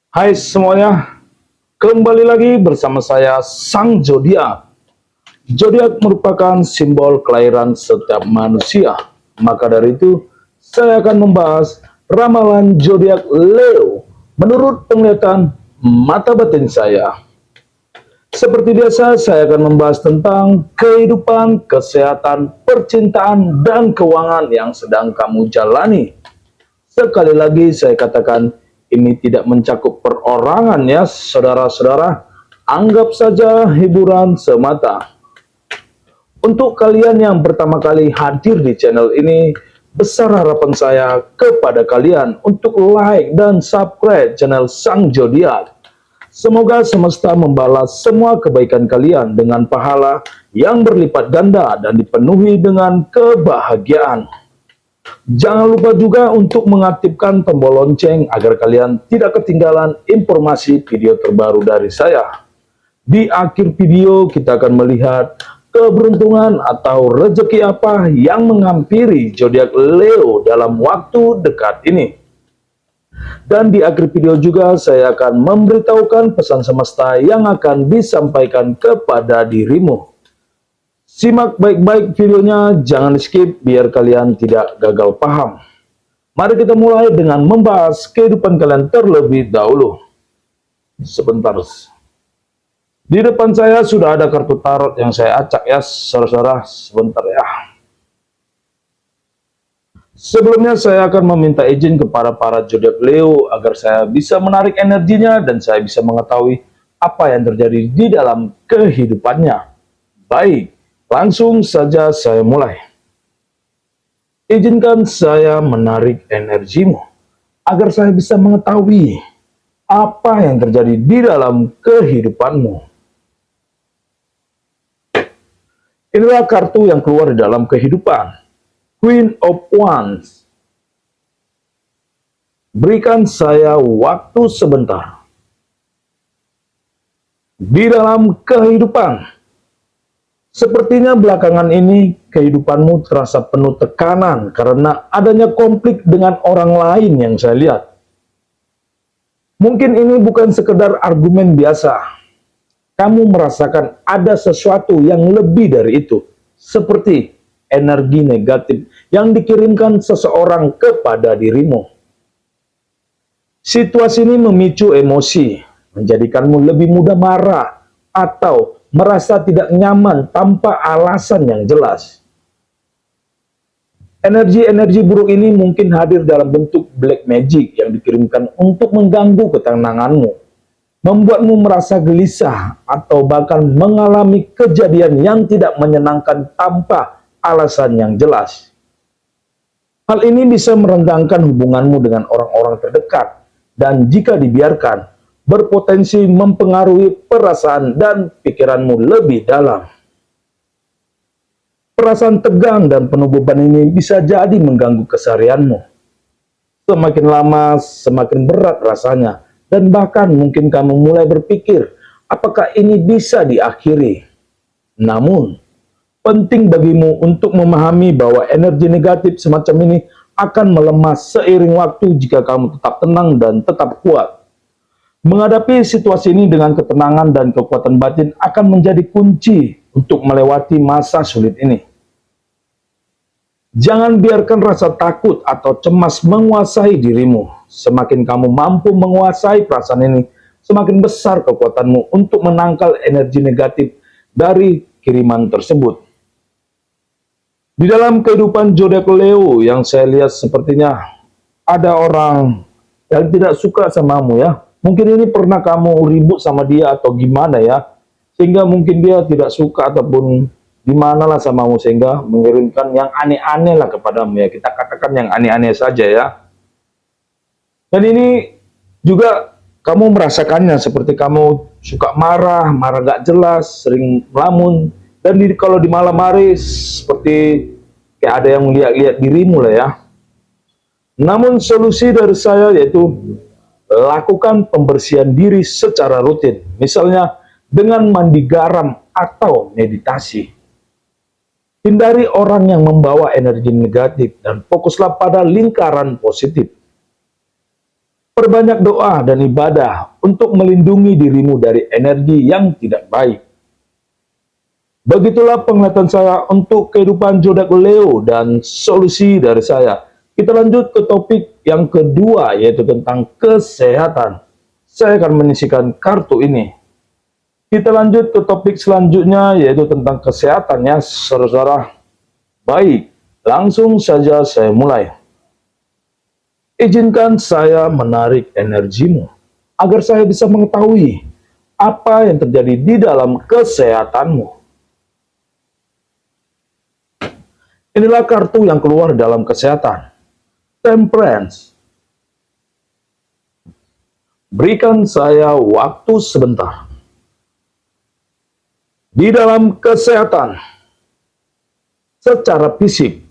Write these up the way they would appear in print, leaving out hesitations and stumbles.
Hai semuanya, kembali lagi bersama saya Sang Zodiak. Zodiak merupakan simbol kelahiran setiap manusia. Maka dari itu, saya akan membahas ramalan zodiak Leo menurut penglihatan mata batin saya. Seperti biasa, saya akan membahas tentang kehidupan, kesehatan, percintaan, dan keuangan yang sedang kamu jalani. Sekali lagi saya katakan, ini tidak mencakup perorangan ya saudara-saudara. Anggap saja hiburan semata. Untuk kalian yang pertama kali hadir di channel ini, besar harapan saya kepada kalian untuk like dan subscribe channel Sang Zodiak. Semoga semesta membalas semua kebaikan kalian dengan pahala yang berlipat ganda dan dipenuhi dengan kebahagiaan. Jangan lupa juga untuk mengaktifkan tombol lonceng agar kalian tidak ketinggalan informasi video terbaru dari saya. Di akhir video kita akan melihat keberuntungan atau rezeki apa yang menghampiri zodiak Leo dalam waktu dekat ini. Dan di akhir video juga saya akan memberitahukan pesan semesta yang akan disampaikan kepada dirimu. Simak baik-baik videonya, jangan skip biar kalian tidak gagal paham. Mari kita mulai dengan membahas kehidupan kalian terlebih dahulu. Sebentar. Di depan saya sudah ada kartu tarot yang saya acak ya, saudara-saudara. Sebentar ya. Sebelumnya saya akan meminta izin kepada para zodiak Leo agar saya bisa menarik energinya dan saya bisa mengetahui apa yang terjadi di dalam kehidupannya. Baik. Langsung saja saya mulai. Izinkan saya menarik energimu, agar saya bisa mengetahui apa yang terjadi di dalam kehidupanmu. Inilah kartu yang keluar di dalam kehidupan. Queen of Wands. Berikan saya waktu sebentar. Di dalam kehidupan, sepertinya belakangan ini kehidupanmu terasa penuh tekanan karena adanya konflik dengan orang lain yang saya lihat. Mungkin ini bukan sekedar argumen biasa. Kamu merasakan ada sesuatu yang lebih dari itu, seperti energi negatif yang dikirimkan seseorang kepada dirimu. Situasi ini memicu emosi, menjadikanmu lebih mudah marah atau merasa tidak nyaman tanpa alasan yang jelas. Energi-energi buruk ini mungkin hadir dalam bentuk black magic yang dikirimkan untuk mengganggu ketenanganmu, membuatmu merasa gelisah atau bahkan mengalami kejadian yang tidak menyenangkan tanpa alasan yang jelas. Hal ini bisa merenggangkan hubunganmu dengan orang-orang terdekat dan jika dibiarkan, berpotensi mempengaruhi perasaan dan pikiranmu lebih dalam. Perasaan tegang dan penuh beban ini bisa jadi mengganggu keseharianmu. Semakin lama, semakin berat rasanya, dan bahkan mungkin kamu mulai berpikir, apakah ini bisa diakhiri? Namun, penting bagimu untuk memahami bahwa energi negatif semacam ini akan melemah seiring waktu jika kamu tetap tenang dan tetap kuat. Menghadapi situasi ini dengan ketenangan dan kekuatan batin akan menjadi kunci untuk melewati masa sulit ini. Jangan biarkan rasa takut atau cemas menguasai dirimu. Semakin kamu mampu menguasai perasaan ini, semakin besar kekuatanmu untuk menangkal energi negatif dari kiriman tersebut. Di dalam kehidupan zodiak Leo yang saya lihat sepertinya ada orang yang tidak suka samamu ya. Mungkin ini pernah kamu ribut sama dia atau gimana ya, sehingga mungkin dia tidak suka ataupun gimana lah samamu sehingga mengirimkan yang aneh-aneh lah kepadamu ya. Kita katakan yang aneh-aneh saja ya. Dan ini juga kamu merasakannya seperti kamu suka marah, marah gak jelas, sering melamun. Dan kalau di malam hari seperti kayak ada yang melihat-lihat dirimu lah ya. Namun solusi dari saya yaitu lakukan pembersihan diri secara rutin, misalnya dengan mandi garam atau meditasi. Hindari orang yang membawa energi negatif dan fokuslah pada lingkaran positif. Perbanyak doa dan ibadah untuk melindungi dirimu dari energi yang tidak baik. Begitulah penglihatan saya untuk kehidupan zodiak Leo dan solusi dari saya. Kita lanjut ke topik yang kedua, yaitu tentang kesehatan. Saya akan menyisikan kartu ini. Kita lanjut ke topik selanjutnya, yaitu tentang kesehatannya, saudara. Baik, langsung saja saya mulai. Izinkan saya menarik energimu, agar saya bisa mengetahui apa yang terjadi di dalam kesehatanmu. Inilah kartu yang keluar dalam kesehatan. Temperance. Berikan saya waktu sebentar. Di dalam kesehatan, secara fisik,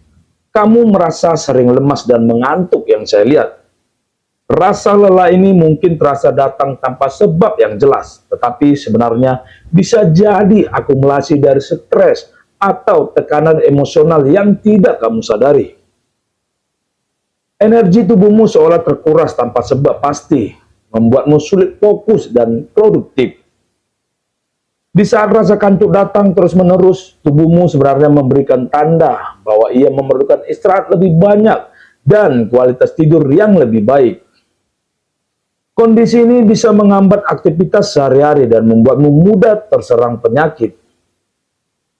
kamu merasa sering lemas dan mengantuk yang saya lihat. Rasa lelah ini mungkin terasa datang tanpa sebab yang jelas, tetapi sebenarnya bisa jadi akumulasi dari stres atau tekanan emosional yang tidak kamu sadari. Energi tubuhmu seolah terkuras tanpa sebab pasti, membuatmu sulit fokus dan produktif. Di saat rasa kantuk datang terus-menerus, tubuhmu sebenarnya memberikan tanda bahwa ia memerlukan istirahat lebih banyak dan kualitas tidur yang lebih baik. Kondisi ini bisa menghambat aktivitas sehari-hari dan membuatmu mudah terserang penyakit.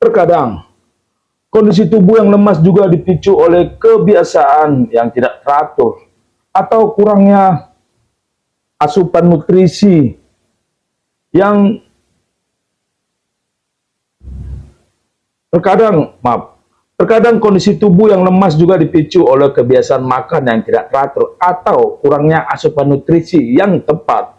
Terkadang, kondisi tubuh yang lemas juga dipicu oleh kebiasaan yang tidak teratur atau kurangnya asupan nutrisi yang Terkadang kondisi tubuh yang lemas juga dipicu oleh kebiasaan makan yang tidak teratur atau kurangnya asupan nutrisi yang tepat.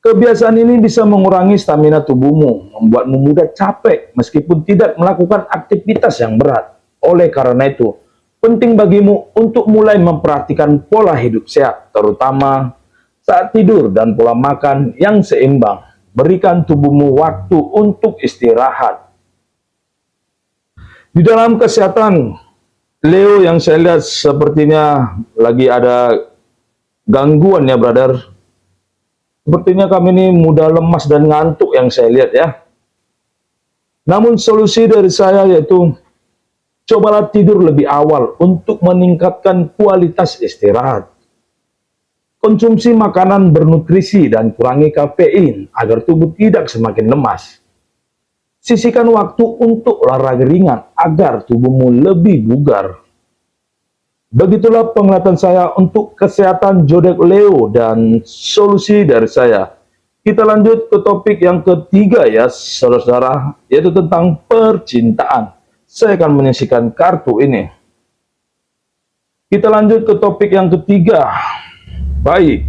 Kebiasaan ini bisa mengurangi stamina tubuhmu, membuatmu mudah capek meskipun tidak melakukan aktivitas yang berat. Oleh karena itu, penting bagimu untuk mulai memperhatikan pola hidup sehat, terutama saat tidur dan pola makan yang seimbang. Berikan tubuhmu waktu untuk istirahat. Di dalam kesehatan, Leo yang saya lihat sepertinya lagi ada gangguan ya, brother. Sepertinya kami ini mudah lemas dan ngantuk yang saya lihat ya. Namun solusi dari saya yaitu cobalah tidur lebih awal untuk meningkatkan kualitas istirahat. Konsumsi makanan bernutrisi dan kurangi kafein agar tubuh tidak semakin lemas. Sisihkan waktu untuk olahraga ringan agar tubuhmu lebih bugar. Begitulah penglihatan saya untuk kesehatan zodiak Leo dan solusi dari saya. Kita lanjut ke topik yang ketiga ya, saudara-saudara, yaitu tentang percintaan. Saya akan menyisikan kartu ini. Kita lanjut ke topik yang ketiga. Baik,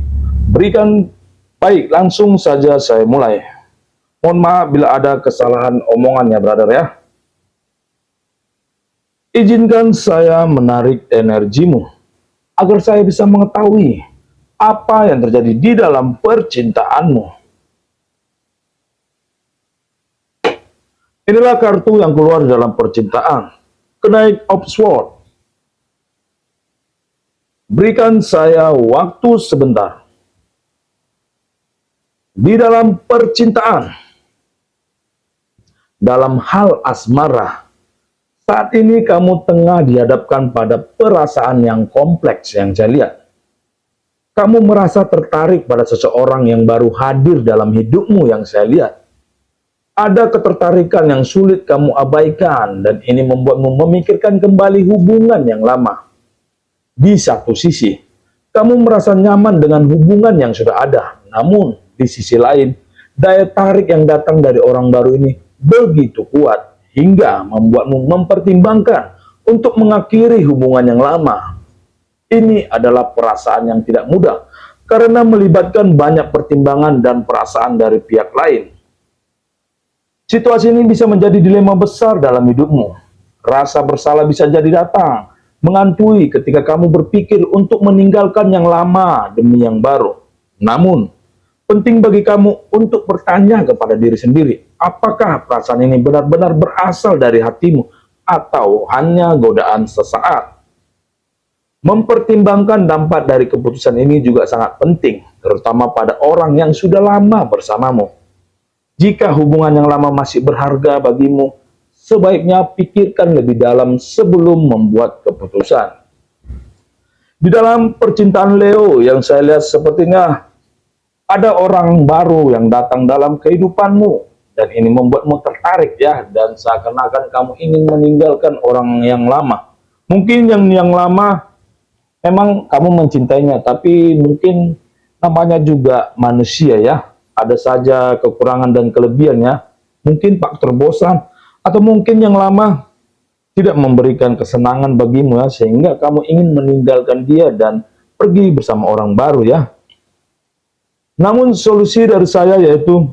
langsung saja saya mulai. Mohon maaf bila ada kesalahan omongan ya, brother ya. Izinkan saya menarik energimu, agar saya bisa mengetahui apa yang terjadi di dalam percintaanmu. Inilah kartu yang keluar dalam percintaan. Knight of Swords. Berikan saya waktu sebentar. Di dalam percintaan, dalam hal asmara, saat ini kamu tengah dihadapkan pada perasaan yang kompleks yang saya lihat. Kamu merasa tertarik pada seseorang yang baru hadir dalam hidupmu yang saya lihat. Ada ketertarikan yang sulit kamu abaikan dan ini membuatmu memikirkan kembali hubungan yang lama. Di satu sisi, kamu merasa nyaman dengan hubungan yang sudah ada. Namun, di sisi lain, daya tarik yang datang dari orang baru ini begitu kuat hingga membuatmu mempertimbangkan untuk mengakhiri hubungan yang lama. Ini adalah perasaan yang tidak mudah karena melibatkan banyak pertimbangan dan perasaan dari pihak lain. Situasi ini bisa menjadi dilema besar dalam hidupmu. Rasa bersalah bisa jadi datang, menghantui ketika kamu berpikir untuk meninggalkan yang lama demi yang baru. Namun, penting bagi kamu untuk bertanya kepada diri sendiri, apakah perasaan ini benar-benar berasal dari hatimu atau hanya godaan sesaat? Mempertimbangkan dampak dari keputusan ini juga sangat penting, terutama pada orang yang sudah lama bersamamu. Jika hubungan yang lama masih berharga bagimu, sebaiknya pikirkan lebih dalam sebelum membuat keputusan. Di dalam percintaan Leo yang saya lihat sepertinya ada orang baru yang datang dalam kehidupanmu dan ini membuatmu tertarik ya, dan seakan-akan kamu ingin meninggalkan orang yang lama. Mungkin yang lama memang kamu mencintainya, tapi mungkin namanya juga manusia ya. Ada saja kekurangan dan kelebihannya. Mungkin faktor bosan atau mungkin yang lama tidak memberikan kesenangan bagimu ya, sehingga kamu ingin meninggalkan dia dan pergi bersama orang baru ya. Namun solusi dari saya yaitu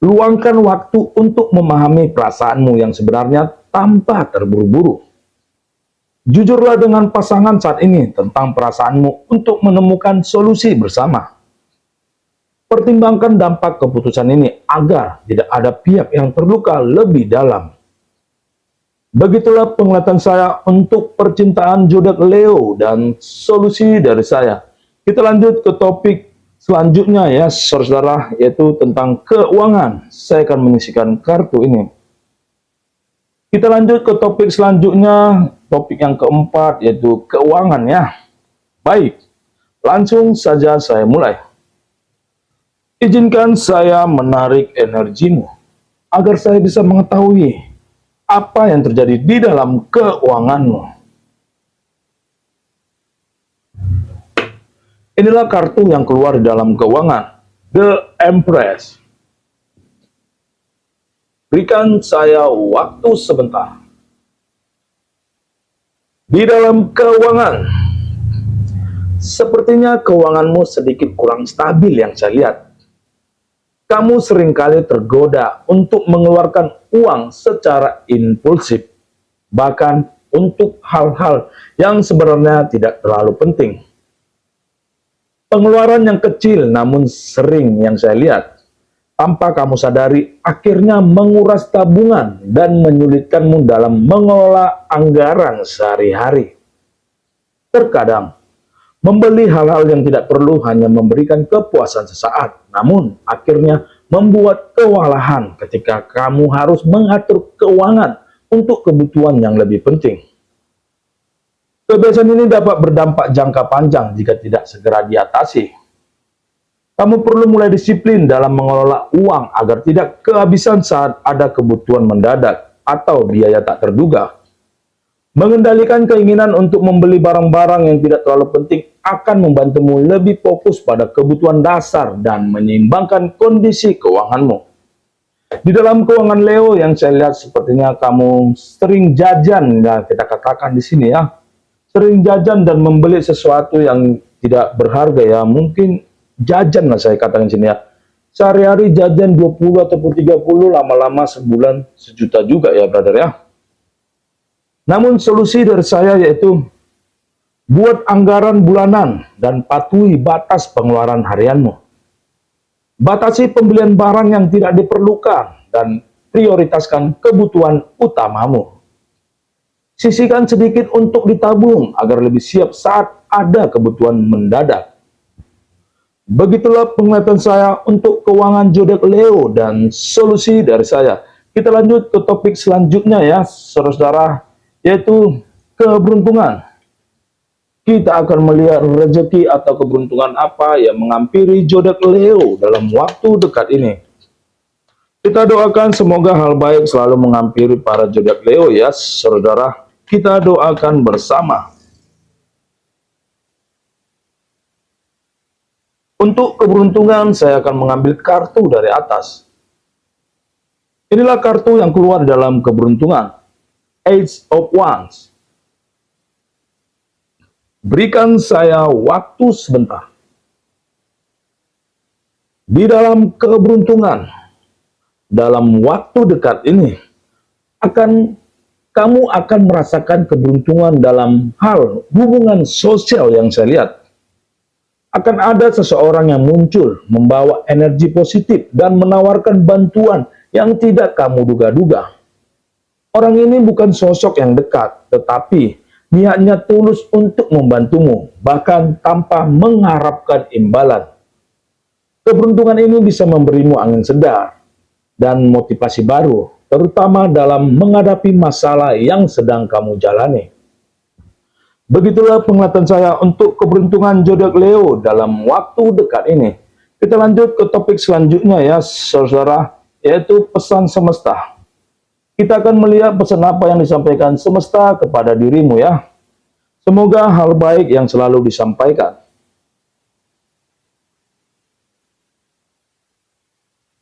luangkan waktu untuk memahami perasaanmu yang sebenarnya tanpa terburu-buru. Jujurlah dengan pasangan saat ini tentang perasaanmu untuk menemukan solusi bersama. Pertimbangkan dampak keputusan ini agar tidak ada pihak yang terluka lebih dalam. Begitulah penglihatan saya untuk percintaan zodiak Leo dan solusi dari saya. Kita lanjut ke topik selanjutnya ya, saudara, yaitu tentang keuangan. Saya akan mengisikan kartu ini. Kita lanjut ke topik selanjutnya, topik yang keempat, yaitu keuangan ya. Baik, langsung saja saya mulai. Izinkan saya menarik energimu, agar saya bisa mengetahui apa yang terjadi di dalam keuanganmu. Inilah kartu yang keluar di dalam keuangan, The Empress. Berikan saya waktu sebentar. Di dalam keuangan, sepertinya keuanganmu sedikit kurang stabil yang saya lihat. Kamu seringkali tergoda untuk mengeluarkan uang secara impulsif, bahkan untuk hal-hal yang sebenarnya tidak terlalu penting. Pengeluaran yang kecil namun sering yang saya lihat, tanpa kamu sadari, akhirnya menguras tabungan dan menyulitkanmu dalam mengelola anggaran sehari-hari. Terkadang, membeli hal-hal yang tidak perlu hanya memberikan kepuasan sesaat, namun akhirnya membuat kewalahan ketika kamu harus mengatur keuangan untuk kebutuhan yang lebih penting. Kebiasaan ini dapat berdampak jangka panjang jika tidak segera diatasi. Kamu perlu mulai disiplin dalam mengelola uang agar tidak kehabisan saat ada kebutuhan mendadak atau biaya tak terduga. Mengendalikan keinginan untuk membeli barang-barang yang tidak terlalu penting akan membantumu lebih fokus pada kebutuhan dasar dan menyeimbangkan kondisi keuanganmu. Di dalam keuangan Leo yang saya lihat sepertinya kamu sering jajan, ya kita katakan di sini ya. Sering jajan dan membeli sesuatu yang tidak berharga ya. Mungkin jajan lah saya katakan di sini ya. Sehari-hari jajan 20 ataupun 30, lama-lama sebulan sejuta juga ya brother ya. Namun solusi dari saya yaitu buat anggaran bulanan dan patuhi batas pengeluaran harianmu. Batasi pembelian barang yang tidak diperlukan dan prioritaskan kebutuhan utamamu. Sisihkan sedikit untuk ditabung agar lebih siap saat ada kebutuhan mendadak. Begitulah penglihatan saya untuk keuangan zodiak Leo dan solusi dari saya. Kita lanjut ke topik selanjutnya ya, saudara-saudara, yaitu keberuntungan. Kita akan melihat rezeki atau keberuntungan apa yang menghampiri zodiak Leo dalam waktu dekat ini. Kita doakan semoga hal baik selalu menghampiri para zodiak Leo ya, saudara. Kita doakan bersama. Untuk keberuntungan, saya akan mengambil kartu dari atas. Inilah kartu yang keluar dalam keberuntungan, Ace of Wands. Berikan saya waktu sebentar. Di dalam keberuntungan, dalam waktu dekat ini, kamu akan merasakan keberuntungan dalam hal hubungan sosial yang saya lihat. Akan ada seseorang yang muncul, membawa energi positif dan menawarkan bantuan yang tidak kamu duga-duga. Orang ini bukan sosok yang dekat, tetapi Niatnya tulus untuk membantumu, bahkan tanpa mengharapkan imbalan. Keberuntungan ini bisa memberimu angin segar dan motivasi baru, terutama dalam menghadapi masalah yang sedang kamu jalani. Begitulah penglihatan saya untuk keberuntungan zodiak Leo dalam waktu dekat ini. Kita lanjut ke topik selanjutnya ya, saudara, yaitu pesan semesta. Kita akan melihat pesan apa yang disampaikan semesta kepada dirimu ya. Semoga hal baik yang selalu disampaikan.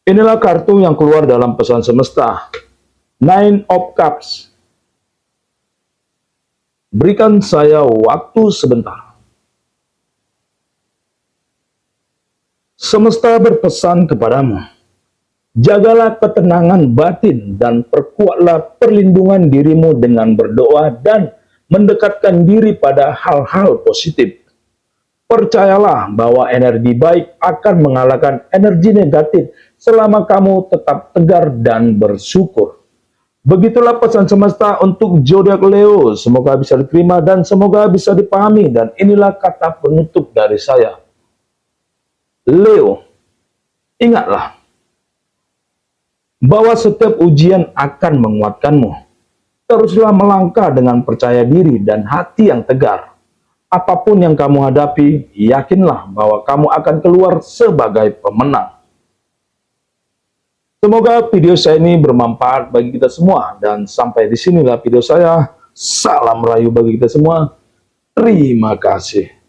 Inilah kartu yang keluar dalam pesan semesta. Nine of Cups. Berikan saya waktu sebentar. Semesta berpesan kepadamu. Jagalah ketenangan batin dan perkuatlah perlindungan dirimu dengan berdoa dan mendekatkan diri pada hal-hal positif. Percayalah bahwa energi baik akan mengalahkan energi negatif selama kamu tetap tegar dan bersyukur. Begitulah pesan semesta untuk zodiak Leo. Semoga bisa diterima dan semoga bisa dipahami. Dan inilah kata penutup dari saya. Leo, ingatlah bahwa setiap ujian akan menguatkanmu. Teruslah melangkah dengan percaya diri dan hati yang tegar. Apapun yang kamu hadapi, yakinlah bahwa kamu akan keluar sebagai pemenang. Semoga video saya ini bermanfaat bagi kita semua. Dan sampai di sinilah video saya. Salam rayu bagi kita semua. Terima kasih.